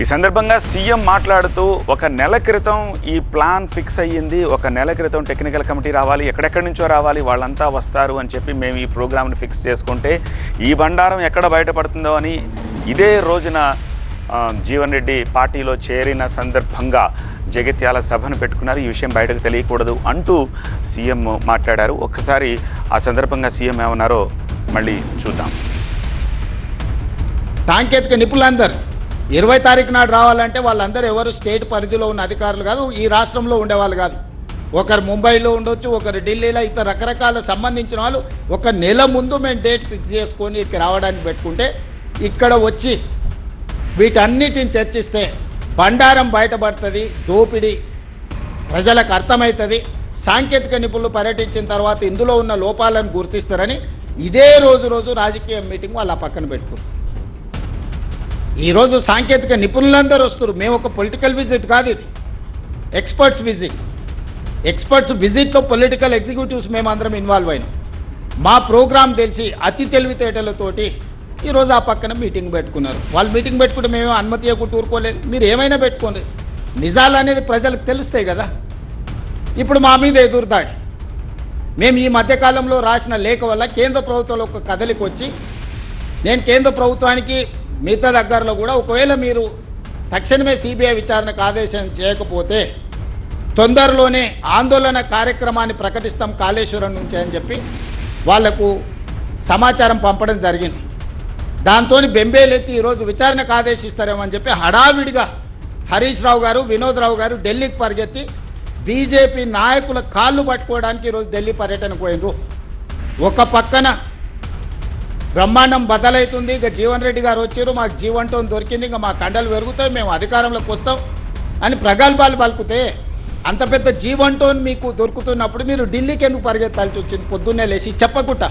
ఈ సందర్భంగా సీఎం మాట్లాడుతూ ఒక నెల క్రితం ఈ ప్లాన్ ఫిక్స్ అయ్యింది, ఒక నెల క్రితం టెక్నికల్ కమిటీ రావాలి, ఎక్కడెక్కడి నుంచో రావాలి, వాళ్ళంతా వస్తారు అని చెప్పి మేము ఈ ప్రోగ్రామ్ని ఫిక్స్ చేసుకుంటే ఈ బండారం ఎక్కడ బయటపడుతుందో అని ఇదే రోజున జీవన్ రెడ్డి పార్టీలో చేరిన సందర్భంగా జగిత్యాల సభను పెట్టుకున్నారు. ఈ విషయం బయటకు తెలియకూడదు అంటూ సీఎం మాట్లాడారు. ఒక్కసారి ఆ సందర్భంగా సీఎం ఏమన్నారో మళ్ళీ చూద్దాం. సాంకేతిక నిపుణులందరూ 20 తారీఖు నాడు రావాలంటే వాళ్ళందరూ ఎవరు స్టేట్ పరిధిలో ఉన్న అధికారులు కాదు, ఈ రాష్ట్రంలో ఉండేవాళ్ళు కాదు. ఒకరు ముంబైలో ఉండొచ్చు, ఒకరు ఢిల్లీలో, ఇతర రకరకాల సంబంధించిన వాళ్ళు ఒక నెల ముందు మేము డేట్ ఫిక్స్ చేసుకొని ఇక్కడికి రావడానికి పెట్టుకుంటే ఇక్కడ వచ్చి వీటన్నిటిని చర్చిస్తే బండారం బయటపడుతుంది, దోపిడీ ప్రజలకు అర్థమవుతుంది. సాంకేతిక నిపుణులు పర్యటించిన తర్వాత ఇందులో ఉన్న లోపాలను గుర్తిస్తారని ఇదే రోజు రాజకీయ మీటింగ్ వాళ్ళు ఆ పక్కన పెట్టుకున్నారు. ఈరోజు సాంకేతిక నిపుణులందరూ వస్తారు. మేము ఒక పొలిటికల్ విజిట్ కాదు, ఇది ఎక్స్పర్ట్స్ విజిట్. ఎక్స్పర్ట్స్ విజిట్లో పొలిటికల్ ఎగ్జిక్యూటివ్స్ మేమందరం ఇన్వాల్వ్ అయినాం. మా ప్రోగ్రాం తెలిసి అతి తెలివితేటలతోటి ఈరోజు ఆ పక్కన మీటింగ్ పెట్టుకున్నారు. వాళ్ళు మీటింగ్ పెట్టుకుంటే మేము అనుమతి ఇవ్వకుండా ఊరుకోలేదు. మీరు ఏమైనా పెట్టుకోండి, నిజాలు అనేది ప్రజలకు తెలుస్తాయి కదా. ఇప్పుడు మా మీద ఎదురుదాడి. మేము ఈ మధ్యకాలంలో రాసిన లేఖ వల్ల కేంద్ర ప్రభుత్వంలో ఒక కదలిక వచ్చి నేను కేంద్ర ప్రభుత్వానికి మిగతా దగ్గరలో కూడా ఒకవేళ మీరు తక్షణమే సిబిఐ విచారణకు ఆదేశం చేయకపోతే తొందరలోనే ఆందోళన కార్యక్రమాన్ని ప్రకటిస్తాం కాళేశ్వరం నుంచి అని చెప్పి వాళ్లకు సమాచారం పంపడం జరిగింది. దాంతో బెంబేలెత్తి ఈరోజు విచారణకు ఆదేశిస్తారేమని చెప్పి హడావిడిగా హరీష్ రావు గారు, వినోద్ రావు గారు ఢిల్లీకి పరిగెత్తి బీజేపీ నాయకుల కాళ్ళు పట్టుకోవడానికి ఈరోజు ఢిల్లీ పర్యటనకు పోయినరు. ఒక పక్కన బ్రహ్మాండం బదలవుతుంది, ఇక జీవన్ రెడ్డి గారు వచ్చారు, మాకు జీవంటం దొరికింది, ఇంకా మా కండలు పెరుగుతాయి, మేము అధికారంలోకి వస్తాం అని ప్రగల్భాలు పలుకుతే అంత పెద్ద జీవంటోన్ మీకు దొరుకుతున్నప్పుడు మీరు ఢిల్లీకి ఎందుకు పరిగెత్తాల్సి వచ్చింది? పొద్దున్నే లేచి చెప్పకుండా